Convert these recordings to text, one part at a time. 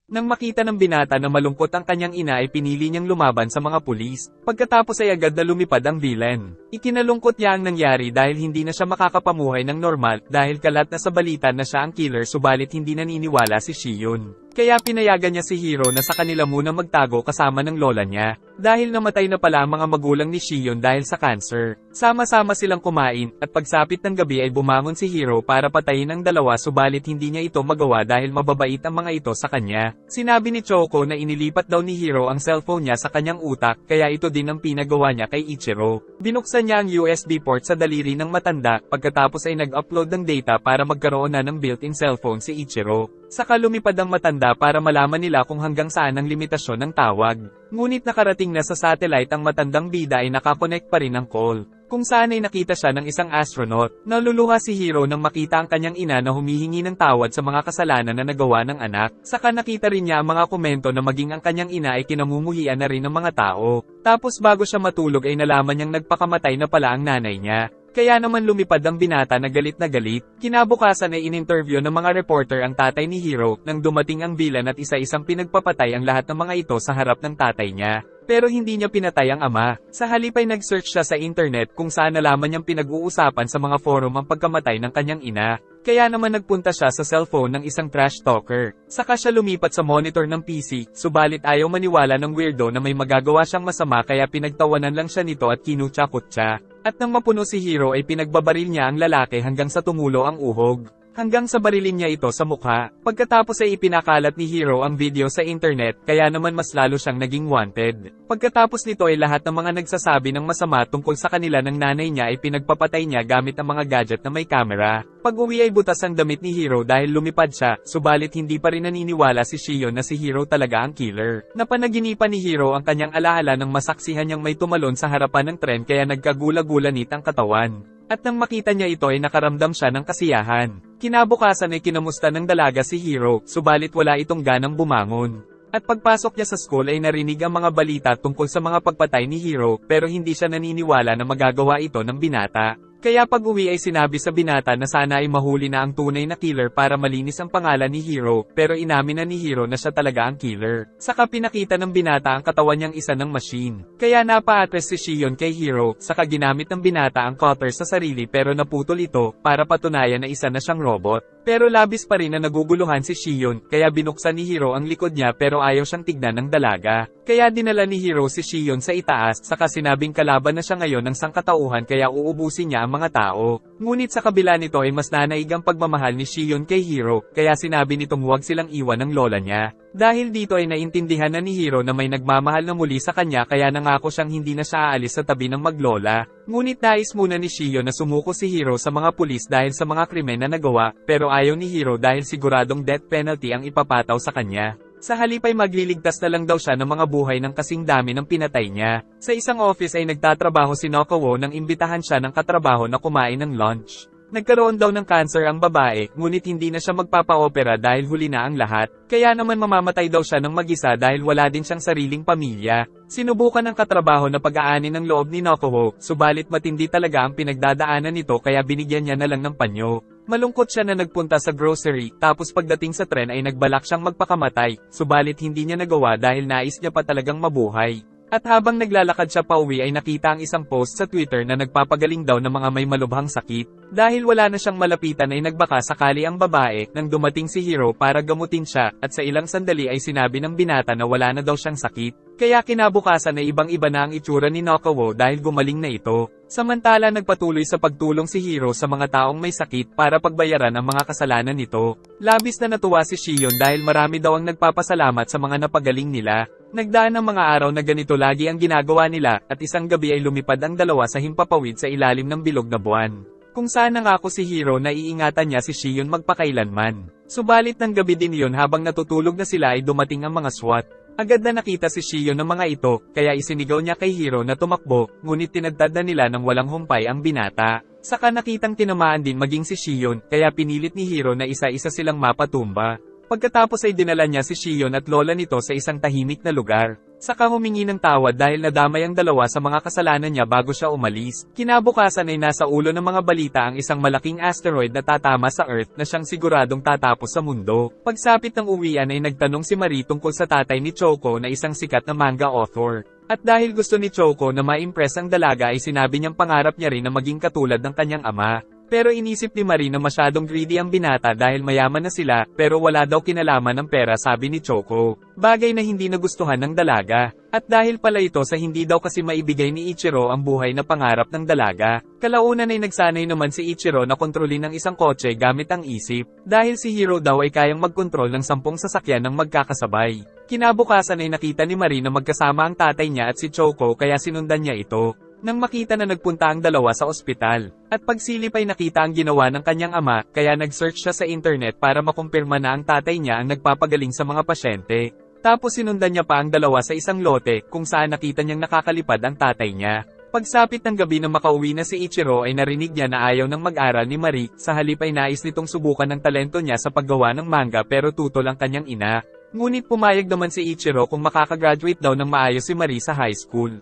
Nang makita ng binata na malungkot ang kanyang ina ay pinili niyang lumaban sa mga pulis. Pagkatapos ay agad na lumipad ang villain. Ikinalungkot niya ang nangyari dahil hindi na siya makakapamuhay ng normal dahil kalat na sa balita na siya ang killer subalit hindi naniniwala si Shion. Kaya pinayagan niya si Hiro na sa kanila muna magtago kasama ng lola niya. Dahil namatay na pala ang mga magulang ni Shion dahil sa cancer. Sama-sama silang kumain, at pagsapit ng gabi ay bumangon si Hiro para patayin ang dalawa subalit hindi niya ito magawa dahil mababait ang mga ito sa kanya. Sinabi ni Choco na inilipat daw ni Hiro ang cellphone niya sa kanyang utak kaya ito din ang pinagawa niya kay Ichiro. Binuksan niya ang USB port sa daliri ng matanda pagkatapos ay nag-upload ng data para magkaroon na ng built-in cellphone si Ichiro. Saka lumipad ang matanda para malaman nila kung hanggang saan ang limitasyon ng tawag. Ngunit nakarating na sa satellite ang matandang bida ay nakakonect pa rin ang call. Kung saan ay nakita siya ng isang astronaut. Naluluha si Hiro nang makita ang kanyang ina na humihingi ng tawad sa mga kasalanan na nagawa ng anak. Saka nakita rin niya ang mga komento na maging ang kanyang ina ay kinamumuhian na rin ng mga tao. Tapos bago siya matulog ay nalaman niyang nagpakamatay na pala ang nanay niya. Kaya naman lumipad ang binata na galit na galit. Kinabukasan ay in-interview ng mga reporter ang tatay ni Hiro nang dumating ang bilan at isa-isang pinagpapatay ang lahat ng mga ito sa harap ng tatay niya. Pero hindi niya pinatay ang ama. Sa halip ay nag-search siya sa internet kung saan nalaman niyang pinag-uusapan sa mga forum ang pagkamatay ng kanyang ina. Kaya naman nagpunta siya sa cellphone ng isang trash talker. Saka siya lumipat sa monitor ng PC, subalit ayaw maniwala ng weirdo na may magagawa siyang masama kaya pinagtawanan lang siya nito at kinutsa-kutsa. At nang mapuno si Hiro ay pinagbabaril niya ang lalaki hanggang sa tumulo ang uhog. Hanggang sa barilin niya ito sa mukha. Pagkatapos ay ipinakalat ni Hiro ang video sa internet kaya naman mas lalo siyang naging wanted. Pagkatapos nito ay lahat ng mga nagsasabi ng masama tungkol sa kanila ng nanay niya ay pinagpapatay niya gamit ang mga gadget na may camera. Pag-uwi ay butas ang damit ni Hiro dahil lumipad siya, subalit hindi pa rin naniniwala si Shion na si Hiro talaga ang killer. Napanaginipan ni Hiro ang kanyang alaala nang masaksihan niyang may tumalon sa harapan ng tren kaya nagkagula-gulanit ang katawan. At nang makita niya ito ay nakaramdam siya ng kasiyahan. Kinabukasan ay kinamusta ng dalaga si Hiro, subalit wala itong ganang bumangon. At pagpasok niya sa school ay narinig ang mga balita tungkol sa mga pagpatay ni Hiro pero hindi siya naniniwala na magagawa ito ng binata. Kaya pag-uwi ay sinabi sa binata na sana ay mahuli na ang tunay na killer para malinis ang pangalan ni Hiro, pero inamin na ni Hiro na siya talaga ang killer. Saka pinakita ng binata ang katawan niyang isa ng machine. Kaya napa-address si Shion kay Hiro, saka ginamit ng binata ang cutter sa sarili pero naputol ito, para patunayan na isa na siyang robot. Pero labis pa rin na naguguluhan si Shion, kaya binuksan ni Hiro ang likod niya pero ayaw siyang tignan ng dalaga. Kaya dinala ni Hiro si Shion sa itaas, saka sinabing kalaban na siya ngayon ng sangkatauhan kaya uubusin niya ang mga tao. Ngunit sa kabila nito ay mas nanaig ang pagmamahal ni Shion kay Hiro, kaya sinabi nitong huwag silang iwan ng lola niya. Dahil dito ay naintindihan na ni Hiro na may nagmamahal na muli sa kanya kaya nangako siyang hindi na siya aalis sa tabi ng maglola. Ngunit nais muna ni Shion na sumuko si Hiro sa mga pulis dahil sa mga krimen na nagawa, pero ayaw ni Hiro dahil siguradong death penalty ang ipapataw sa kanya. Sa halip ay magliligtas na lang daw siya ng mga buhay ng kasing dami ng pinatay niya. Sa isang office ay nagtatrabaho si Nokowo nang imbitahan siya ng katrabaho na kumain ng lunch. Nagkaroon daw ng cancer ang babae, ngunit hindi na siya magpapa-opera dahil huli na ang lahat. Kaya naman mamamatay daw siya ng mag-isa dahil wala din siyang sariling pamilya. Sinubukan ng katrabaho na pag-aanin ng loob ni Nokowo, subalit matindi talaga ang pinagdadaanan nito kaya binigyan niya na lang ng panyo. Malungkot siya na nagpunta sa grocery, tapos pagdating sa tren ay nagbalak siyang magpakamatay, subalit hindi niya nagawa dahil nais niya pa talagang mabuhay. At habang naglalakad siya pauwi ay nakita ang isang post sa Twitter na nagpapagaling daw ng mga may malubhang sakit. Dahil wala na siyang malapitan ay nagbaka sakali ang babae nang dumating si Hiro para gamutin siya at sa ilang sandali ay sinabi ng binata na wala na daw siyang sakit. Kaya kinabukasan ay ibang-iba na ang itsura ni Nokowo dahil gumaling na ito. Samantala nagpatuloy sa pagtulong si Hiro sa mga taong may sakit para pagbayaran ang mga kasalanan nito. Labis na natuwa si Shion dahil marami daw ang nagpapasalamat sa mga napagaling nila. Nagdaan ng mga araw na ganito lagi ang ginagawa nila at isang gabi ay lumipad ang dalawa sa himpapawid sa ilalim ng bilog na buwan. Kung saan nangako si Hiro na iingatan niya si Shion magpakailanman. Subalit ng gabi din yun habang natutulog na sila ay dumating ang mga SWAT. Agad na nakita si Shion ng mga ito, kaya isinigaw niya kay Hiro na tumakbo, ngunit tinagtad na nila ng walang humpay ang binata. Saka nakitang tinamaan din maging si Shion, kaya pinilit ni Hiro na isa-isa silang mapatumba. Pagkatapos ay dinala niya si Shion at lola nito sa isang tahimik na lugar. Saka humingi ng tawad dahil nadamay ang dalawa sa mga kasalanan niya bago siya umalis. Kinabukasan ay nasa ulo ng mga balita ang isang malaking asteroid na tatama sa Earth na siyang siguradong tatapos sa mundo. Pagsapit ng uwian ay nagtanong si Marie tungkol sa tatay ni Choco na isang sikat na manga author. At dahil gusto ni Choco na ma-impress ang dalaga ay sinabi niyang pangarap niya rin na maging katulad ng kanyang ama. Pero inisip ni Marie na masyadong greedy ang binata dahil mayaman na sila, pero wala daw kinalaman ng pera sabi ni Choco. Bagay na hindi nagustuhan ng dalaga. At dahil pala ito sa hindi daw kasi maibigay ni Ichiro ang buhay na pangarap ng dalaga. Kalaunan ay nagsanay naman si Ichiro na kontrolin ang isang kotse gamit ang isip. Dahil si Hiro daw ay kayang magkontrol ng 10 sasakyan ng magkakasabay. Kinabukasan ay nakita ni Marie na magkasama ang tatay niya at si Choco kaya sinundan niya ito. Nang makita na nagpunta ang dalawa sa ospital, at pagsilip ay nakita ang ginawa ng kanyang ama, kaya nag-search siya sa internet para makumpirma na ang tatay niya ang nagpapagaling sa mga pasyente. Tapos sinundan niya pa ang dalawa sa isang lote, kung saan nakita niyang nakakalipad ang tatay niya. Pagsapit ng gabi na makauwi na si Ichiro ay narinig niya na ayaw ng mag-aral ni Marie, sa halip ay nais nitong subukan ng talento niya sa paggawa ng manga pero tutol ang kanyang ina. Ngunit pumayag naman si Ichiro kung makakagraduate daw ng maayos si Marie sa high school.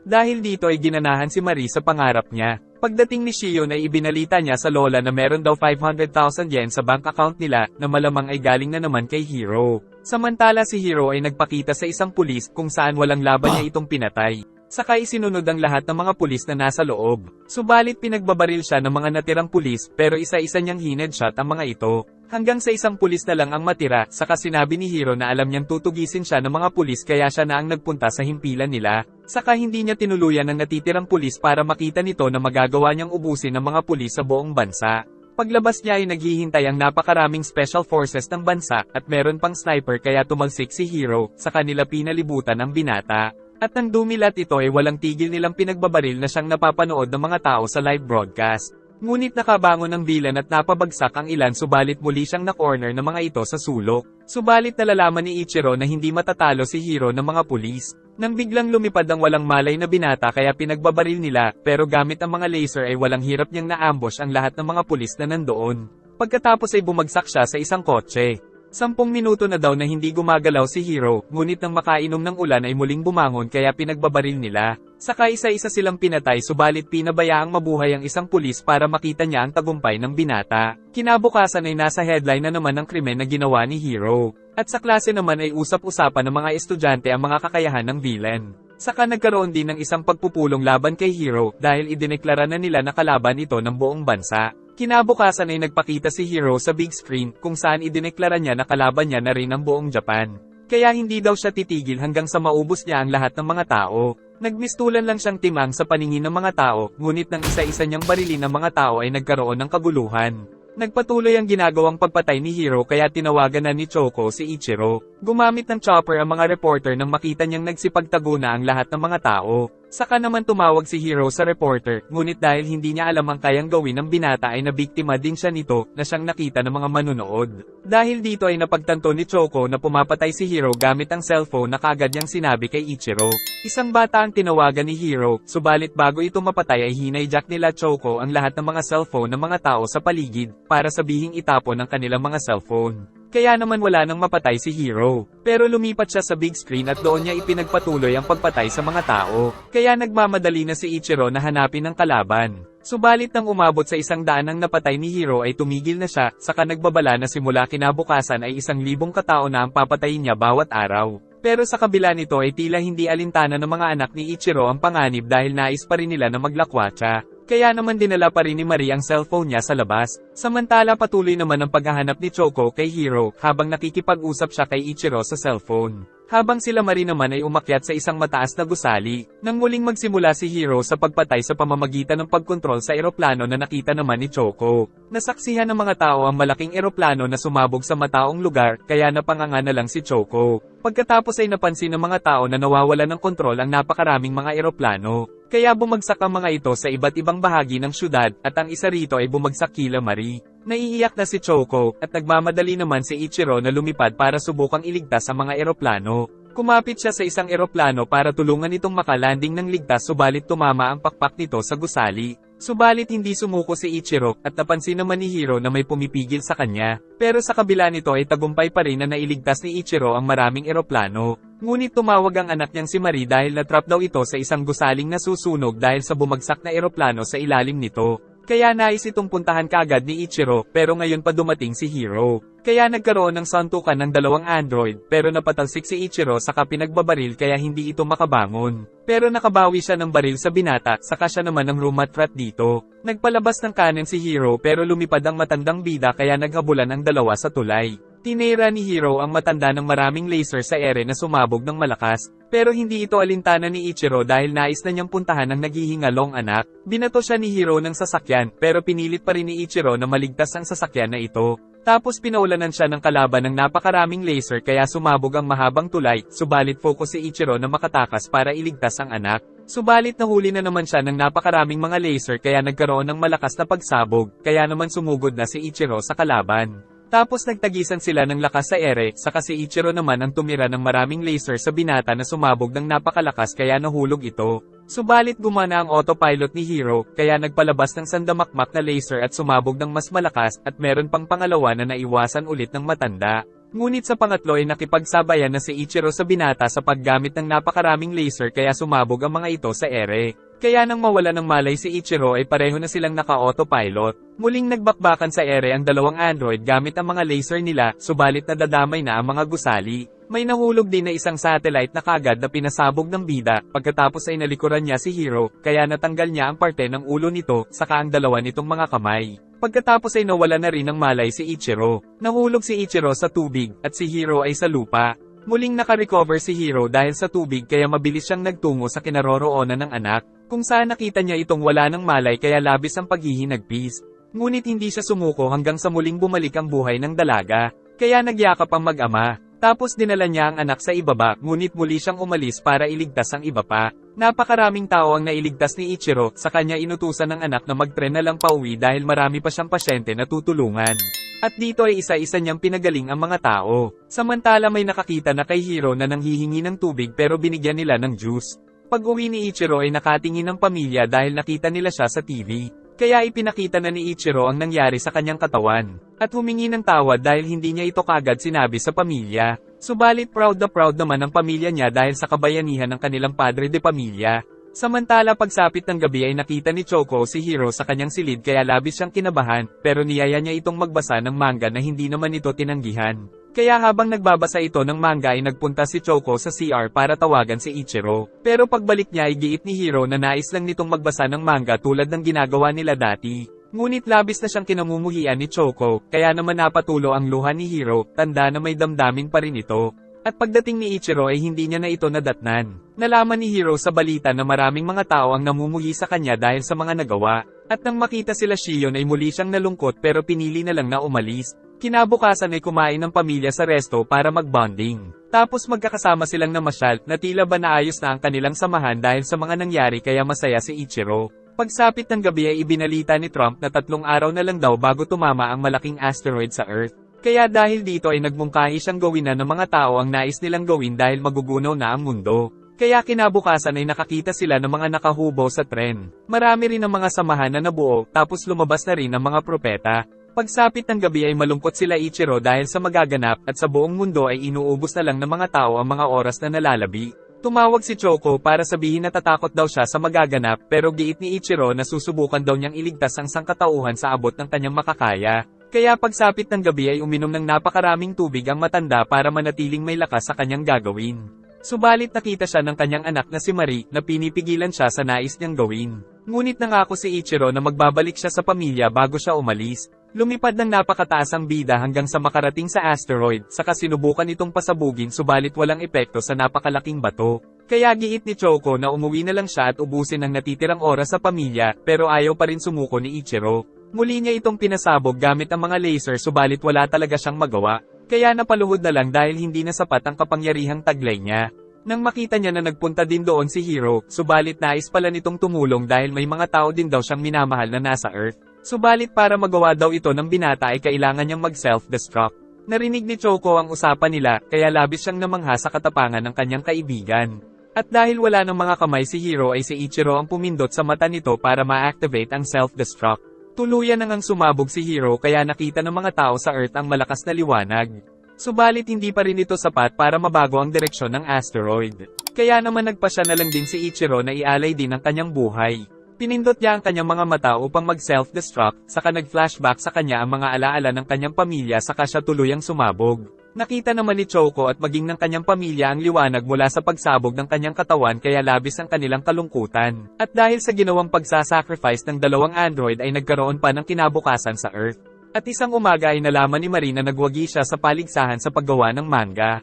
Dahil dito ay ginanahan si Marie sa pangarap niya. Pagdating ni Shion ay ibinalita niya sa lola na meron daw 500,000 yen sa bank account nila na malamang ay galing na naman kay Hiro. Samantala si Hiro ay nagpakita sa isang pulis kung saan walang laban niya itong pinatay. Saka isinunod ang lahat ng mga pulis na nasa loob. Subalit pinagbabaril siya ng mga natirang pulis pero isa-isa niyang hinedshot ang mga ito. Hanggang sa isang pulis na lang ang matira, saka sinabi ni Hiro na alam niyang tutugisin siya ng mga pulis kaya siya na ang nagpunta sa himpilan nila. Saka hindi niya tinuluyan ang natitirang pulis para makita nito na magagawa niyang ubusin ng mga pulis sa buong bansa. Paglabas niya ay naghihintay ang napakaraming special forces ng bansa at meron pang sniper kaya tumalsik si Hiro, sa kanila pinalibutan ang binata. At nang dumilat ito ay walang tigil nilang pinagbabaril na siyang napapanood ng mga tao sa live broadcast. Ngunit nakabangon ang villain at napabagsak ang ilan subalit muli siyang na-corner ng mga ito sa sulok. Subalit nalalaman ni Ichiro na hindi matatalo si Hiro ng mga pulis. Nang biglang lumipad ang walang malay na binata kaya pinagbabaril nila, pero gamit ang mga laser ay walang hirap niyang na-ambush ang lahat ng mga pulis na nandoon. Pagkatapos ay bumagsak siya sa isang kotse. 10 minuto na daw na hindi gumagalaw si Hiro, ngunit nang makainom ng ulan ay muling bumangon kaya pinagbabaril nila. Saka isa-isa silang pinatay subalit pinabayaang mabuhay ang isang pulis para makita niya ang tagumpay ng binata. Kinabukasan ay nasa headline na naman ang krimen na ginawa ni Hiro. At sa klase naman ay usap-usapan ng mga estudyante ang mga kakayahan ng villain. Saka nagkaroon din ng isang pagpupulong laban kay Hiro dahil idineklara na nila na kalaban ito ng buong bansa. Kinabukasan ay nagpakita si Hiro sa big screen kung saan idineklara niya na kalaban niya na rin ang buong Japan. Kaya hindi daw siya titigil hanggang sa maubos niya ang lahat ng mga tao. Nagmistulan lang siyang timang sa paningin ng mga tao, ngunit nang isa-isa niyang barilin ng mga tao ay nagkaroon ng kaguluhan. Nagpatuloy ang ginagawang pagpatay ni Hiro kaya tinawagan na ni Choco si Ichiro. Gumamit ng chopper ang mga reporter nang makita niyang nagsipagtago na ang lahat ng mga tao. Saka naman tumawag si Hiro sa reporter, ngunit dahil hindi niya alam ang kayang gawin ng binata ay nabiktima din siya nito na siyang nakita ng mga manunood. Dahil dito ay napagtanto ni Choco na pumapatay si Hiro gamit ang cellphone na kaagad niyang sinabi kay Ichiro. Isang bata ang tinawagan ni Hiro, subalit bago ito mapatay ay hinayjack nila Choco ang lahat ng mga cellphone ng mga tao sa paligid, para sabihing itapon ang kanilang mga cellphone. Kaya naman wala nang mapatay si Hiro. Pero lumipat siya sa big screen at doon niya ipinagpatuloy ang pagpatay sa mga tao. Kaya nagmamadali na si Ichiro na hanapin ang kalaban. Subalit nang umabot sa 100 ang napatay ni Hiro ay tumigil na siya, saka nagbabala na simula kinabukasan ay 1,000 katao na ang papatayin niya bawat araw. Pero sa kabila nito ay tila hindi alintana ng mga anak ni Ichiro ang panganib dahil nais pa rin nila na maglakwatsa. Kaya naman dinala pa rin ni Marie ang cellphone niya sa labas. Samantala patuloy naman ang paghahanap ni Choco kay Hiro habang nakikipag-usap siya kay Ichiro sa cellphone. Habang sila Marie naman ay umakyat sa isang mataas na gusali. Nang muling magsimula si Hiro sa pagpatay sa pamamagitan ng pagkontrol sa eroplano na nakita naman ni Choco. Nasaksihan ng mga tao ang malaking eroplano na sumabog sa mataong lugar kaya napanganga na lang si Choco. Pagkatapos ay napansin ng mga tao na nawawala ng kontrol ang napakaraming mga eroplano. Kaya bumagsak ang mga ito sa iba't ibang bahagi ng syudad at ang isa rito ay bumagsak kila Marie. Naiiyak na si Choco at nagmamadali naman si Ichiro na lumipad para subukang iligtas ang mga eroplano. Kumapit siya sa isang eroplano para tulungan itong makalanding ng ligtas subalit tumama ang pakpak nito sa gusali. Subalit hindi sumuko si Ichiro, at napansin naman ni Hiro na may pumipigil sa kanya. Pero sa kabila nito ay tagumpay pa rin na nailigtas ni Ichiro ang maraming eroplano. Ngunit tumawag ang anak niyang si Marie dahil natrap daw ito sa isang gusaling na susunog dahil sa bumagsak na eroplano sa ilalim nito. Kaya nais itong puntahan kaagad ni Ichiro, pero ngayon pa dumating si Hiro. Kaya nagkaroon ng santukan ng dalawang android, pero napatalsik si Ichiro saka pinagbabaril kaya hindi ito makabangon. Pero nakabawi siya ng baril sa binata, saka siya naman ang rumatrat dito. Nagpalabas ng kanan si Hiro pero lumipad ang matandang bida kaya naghabulan ang dalawa sa tulay. Tinira ni Hiro ang matanda ng maraming laser sa ere na sumabog ng malakas, pero hindi ito alintana ni Ichiro dahil nais na niyang puntahan ang naghihingalong anak. Binato siya ni Hiro ng sasakyan, pero pinilit pa rin ni Ichiro na maligtas ang sasakyan na ito. Tapos pinaulanan siya ng kalaban ng napakaraming laser kaya sumabog ang mahabang tulay, subalit focus si Ichiro na makatakas para iligtas ang anak. Subalit nahuli na naman siya ng napakaraming mga laser kaya nagkaroon ng malakas na pagsabog, kaya naman sumugod na si Ichiro sa kalaban. Tapos nagtagisan sila ng lakas sa ere, saka si Ichiro naman ang tumira ng maraming laser sa binata na sumabog ng napakalakas kaya nahulog ito. Subalit gumana ang autopilot ni Hiro, kaya nagpalabas ng sandamakmak na laser at sumabog ng mas malakas at meron pang pangalawa na naiwasan ulit ng matanda. Ngunit sa pangatlo ay nakipagsabayan na si Ichiro sa binata sa paggamit ng napakaraming laser kaya sumabog ang mga ito sa ere. Kaya nang mawala ng malay si Ichiro ay pareho na silang naka-autopilot. Muling nagbakbakan sa ere ang dalawang android gamit ang mga laser nila, subalit nadadamay na ang mga gusali. May nahulog din na isang satellite na kagad na pinasabog ng bida, pagkatapos ay nalikuran niya si Hiro, kaya natanggal niya ang parte ng ulo nito, saka ang dalawa nitong mga kamay. Pagkatapos ay nawala na rin ng malay si Ichiro. Nahulog si Ichiro sa tubig, at si Hiro ay sa lupa. Muling nakarecover si Hiro dahil sa tubig kaya mabilis siyang nagtungo sa kinaroroonan ng anak, kung saan nakita niya itong wala ng malay kaya labis ang paghihinagpis. Ngunit hindi siya sumuko hanggang sa muling bumalik ang buhay ng dalaga, kaya nagyakap ang mag-ama. Tapos dinala niya ang anak sa ibaba, ngunit muli siyang umalis para iligtas ang iba pa. Napakaraming tao ang nailigtas ni Ichiro, sa kanya inutusan ng anak na mag-tren na lang pauwi dahil marami pa siyang pasyente na tutulungan. At dito ay isa-isa niyang pinagaling ang mga tao. Samantala may nakakita na kay Hiro na nanghihingi ng tubig pero binigyan nila ng juice. Pag-uwi ni Ichiro ay nakatingin ng pamilya dahil nakita nila siya sa TV. Kaya ipinakita na ni Ichiro ang nangyari sa kanyang katawan, at humingi ng tawad dahil hindi niya ito kagad sinabi sa pamilya. Subalit proud na proud naman ang pamilya niya dahil sa kabayanihan ng kanilang padre de pamilya. Samantala pagsapit ng gabi ay nakita ni Choco si Hiro sa kanyang silid kaya labis siyang kinabahan, pero niyaya niya itong magbasa ng manga na hindi naman ito tinanggihan. Kaya habang nagbabasa ito ng manga ay nagpunta si Choco sa CR para tawagan si Ichiro. Pero pagbalik niya ay giit ni Hiro na nais lang nitong magbasa ng manga tulad ng ginagawa nila dati. Ngunit labis na siyang kinamumuhian ni Choco, kaya naman napatulo ang luha ni Hiro, tanda na may damdamin pa rin ito. At pagdating ni Ichiro ay hindi niya na ito nadatnan. Nalaman ni Hiro sa balita na maraming mga tao ang namumuhi sa kanya dahil sa mga nagawa. At nang makita sila Shion ay muli siyang nalungkot pero pinili na lang na umalis. Kinabukasan ay kumain ng pamilya sa resto para mag-bonding. Tapos magkakasama silang namasyal na tila ba naayos na ang kanilang samahan dahil sa mga nangyari kaya masaya si Ichiro. Pagsapit ng gabi ay ibinalita ni Trump na 3 araw na lang daw bago tumama ang malaking asteroid sa Earth. Kaya dahil dito ay nagmungkahi siyang gawin na ng mga tao ang nais nilang gawin dahil magugunaw na ang mundo. Kaya kinabukasan ay nakakita sila ng mga nakahubo sa tren. Marami rin ang mga samahan na nabuo, tapos lumabas na rin ang mga propeta. Pagsapit ng gabi ay malungkot sila Ichiro dahil sa magaganap at sa buong mundo ay inuubos na lang ng mga tao ang mga oras na nalalabi. Tumawag si Choco para sabihin na tatakot daw siya sa magaganap pero giit ni Ichiro na susubukan daw niyang iligtas ang sangkatauhan sa abot ng kanyang makakaya. Kaya pagsapit ng gabi ay uminom ng napakaraming tubig ang matanda para manatiling may lakas sa kanyang gagawin. Subalit nakita siya ng kanyang anak na si Marie na pinipigilan siya sa nais niyang gawin. Ngunit nangako si Ichiro na magbabalik siya sa pamilya bago siya umalis. Lumipad ng napakataas ang bida hanggang sa makarating sa asteroid, saka sinubukan itong pasabugin subalit walang epekto sa napakalaking bato. Kaya giit ni Choco na umuwi na lang siya at ubusin ang natitirang oras sa pamilya, pero ayaw pa rin sumuko ni Ichiro. Muli niya itong pinasabog gamit ang mga laser subalit wala talaga siyang magawa. Kaya napaluhod na lang dahil hindi na sapat ang kapangyarihang taglay niya. Nang makita niya na nagpunta din doon si Hiro, subalit nais pala nitong tumulong dahil may mga tao din daw siyang minamahal na nasa Earth. Subalit para magawa daw ito ng binata ay kailangan niyang mag-self-destruct. Narinig ni Choco ang usapan nila, kaya labis siyang namangha sa katapangan ng kanyang kaibigan. At dahil wala ng mga kamay si Hiro ay si Ichiro ang pumindot sa mata nito para ma-activate ang self-destruct. Tuluyan nang sumabog si Hiro kaya nakita ng mga tao sa Earth ang malakas na liwanag. Subalit hindi pa rin ito sapat para mabago ang direksyon ng asteroid. Kaya naman nagpasya na lang din si Ichiro na ialay din ang kanyang buhay. Pinindot niya ang kanyang mga mata upang mag-self-destruct, saka nag-flashback sa kanya ang mga alaala ng kanyang pamilya saka siya tuluyang sumabog. Nakita naman ni Choco at maging ng kanyang pamilya ang liwanag mula sa pagsabog ng kanyang katawan kaya labis ang kanilang kalungkutan. At dahil sa ginawang pagsasacrifice ng dalawang android ay nagkaroon pa ng kinabukasan sa Earth. At isang umaga ay nalaman ni Marie na nagwagi siya sa paligsahan sa paggawa ng manga.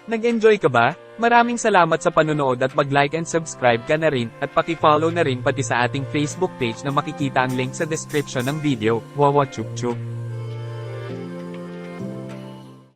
Nag-enjoy ka ba? Maraming salamat sa panonood at mag-like and subscribe ka na rin, at paki-follow na rin pati sa ating Facebook page na makikita ang link sa description ng video. Wawa chup chup.